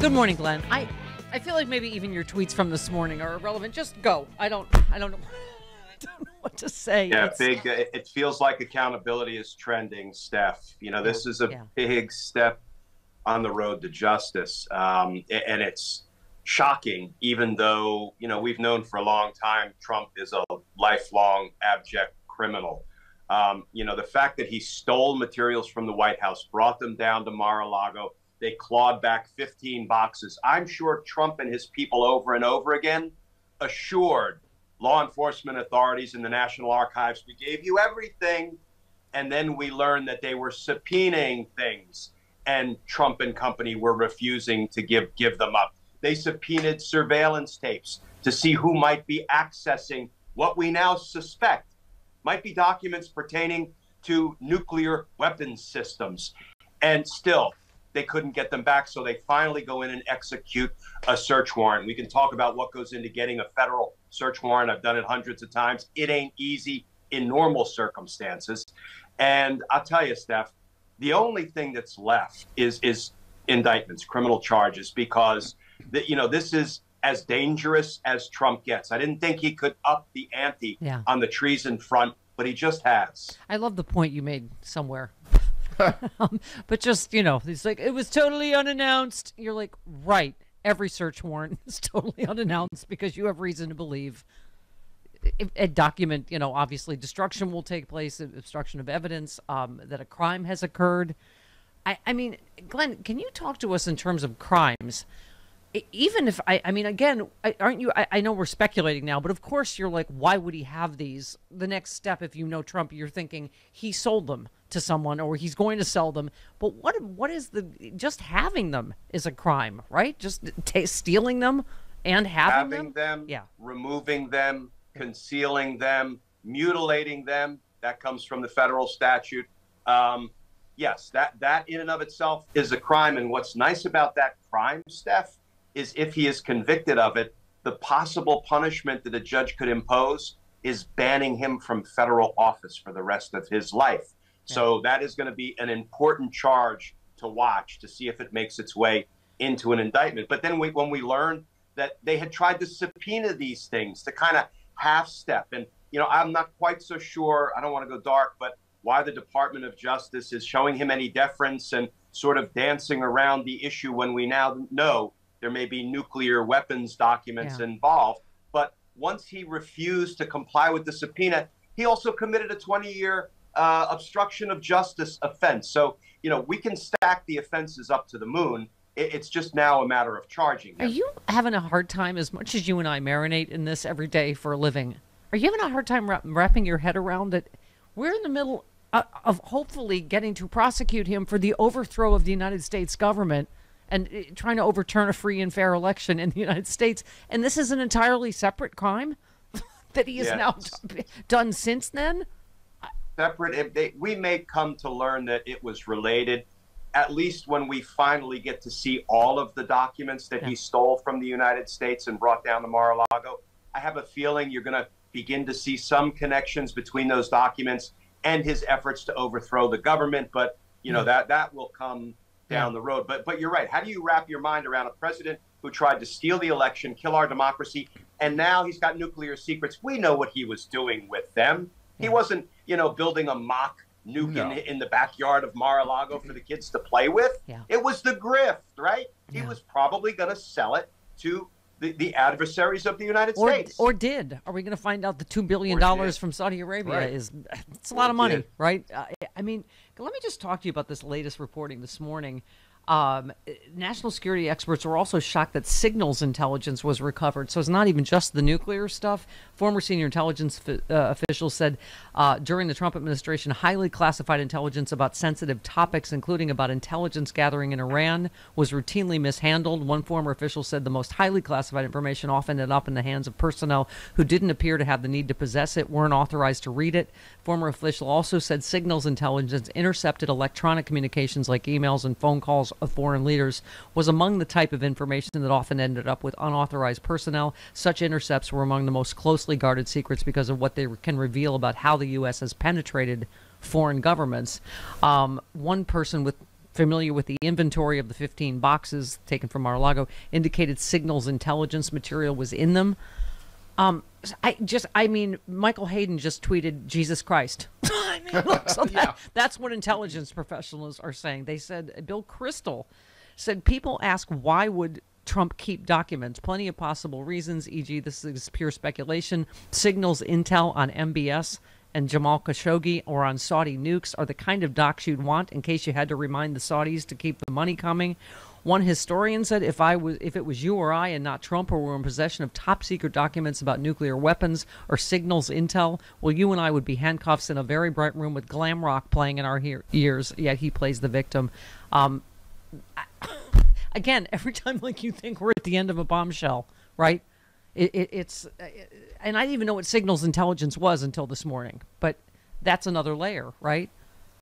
Good morning, Glenn. I feel like maybe even your tweets from this morning are irrelevant. Just go. I don't know. I don't know what to say. Yeah, it feels like accountability is trending, Steph. You know, this is a big step on the road to justice. And it's shocking, even though, you know, we've known for a long time Trump is a lifelong abject criminal. You know, the fact that he stole materials from the White House, brought them down to Mar-a-Lago, they clawed back 15 boxes. I'm sure Trump and his people over and over again assured law enforcement authorities in the National Archives, we gave you everything. And then we learned that they were subpoenaing things, and Trump and company were refusing to give them up. They subpoenaed surveillance tapes to see who might be accessing what we now suspect might be documents pertaining to nuclear weapons systems. And still, they couldn't get them back, so they finally go in and execute a search warrant. We can talk about what goes into getting a federal search warrant. I've done it hundreds of times. It ain't easy in normal circumstances. And I'll tell you, Steph, the only thing that's left is indictments, criminal charges, because this is as dangerous as Trump gets. I didn't think he could up the ante on the treason front, but he just has. I love the point you made somewhere. But just, he's like, it was totally unannounced. You're like, right. Every search warrant is totally unannounced because you have reason to believe a document, obviously destruction will take place, obstruction of evidence, that a crime has occurred. I mean, Glenn, can you talk to us in terms of crimes? Even if, again, aren't you, I know we're speculating now, but of course you're like, why would he have these? The next step, if you know Trump, you're thinking he sold them to someone or he's going to sell them. But what is just having them is a crime, right? Just stealing them and having them, removing them, concealing them, mutilating them. That comes from the federal statute. Yes, that in and of itself is a crime. And what's nice about that crime, Steph, is if he is convicted of it, the possible punishment that a judge could impose is banning him from federal office for the rest of his life. Yeah. So that is going to be an important charge to watch to see if it makes its way into an indictment. But then when we learned that they had tried to subpoena these things to kind of half step, and I'm not quite so sure, I don't want to go dark, but why the Department of Justice is showing him any deference and sort of dancing around the issue when we now know there may be nuclear weapons documents involved. But once he refused to comply with the subpoena, he also committed a 20-year obstruction of justice offense. So, we can stack the offenses up to the moon. It's just now a matter of charging him. Are you having a hard time, as much as you and I marinate in this every day for a living, are you having a hard time wrapping your head around that we're in the middle of hopefully getting to prosecute him for the overthrow of the United States government and trying to overturn a free and fair election in the United States, and this is an entirely separate crime that he has now done since then? Separate. We may come to learn that it was related, at least when we finally get to see all of the documents that he stole from the United States and brought down to Mar-a-Lago. I have a feeling you're going to begin to see some connections between those documents and his efforts to overthrow the government. But, that will come down the road. But you're right. How do you wrap your mind around a president who tried to steal the election, kill our democracy, and now he's got nuclear secrets? We know what he was doing with them. He wasn't, building a mock nuke in the backyard of Mar-a-Lago for the kids to play with. It was the grift, right? He was probably going to sell it to the adversaries of the United States. Or did. Are we going to find out the $2 billion from Saudi Arabia it's a lot of money, right? Let me just talk to you about this latest reporting this morning. National security experts were also shocked that signals intelligence was recovered. So it's not even just the nuclear stuff. Former senior intelligence officials said during the Trump administration, highly classified intelligence about sensitive topics, including about intelligence gathering in Iran, was routinely mishandled. One former official said the most highly classified information often ended up in the hands of personnel who didn't appear to have the need to possess it, weren't authorized to read it. Former official also said signals intelligence intercepted electronic communications like emails and phone calls of foreign leaders, was among the type of information that often ended up with unauthorized personnel. Such intercepts were among the most closely guarded secrets because of what they can reveal about how the U.S. has penetrated foreign governments. One person with familiar with the inventory of the 15 boxes taken from Mar-a-Lago, indicated signals intelligence material was in them. I mean, Michael Hayden just tweeted, Jesus Christ. I mean, look, so that's what intelligence professionals are saying. They said, Bill Kristol said, people ask, why would Trump keep documents? Plenty of possible reasons, e.g., this is pure speculation. Signals intel on MBS and Jamal Khashoggi or on Saudi nukes are the kind of docs you'd want in case you had to remind the Saudis to keep the money coming. One historian said, if it was you or I and not Trump who were in possession of top secret documents about nuclear weapons or signals intel, well, you and I would be handcuffs in a very bright room with glam rock playing in our ears, yet he plays the victim. Again, every time like you think we're at the end of a bombshell, right? It's and I didn't even know what signals intelligence was until this morning, but that's another layer, right?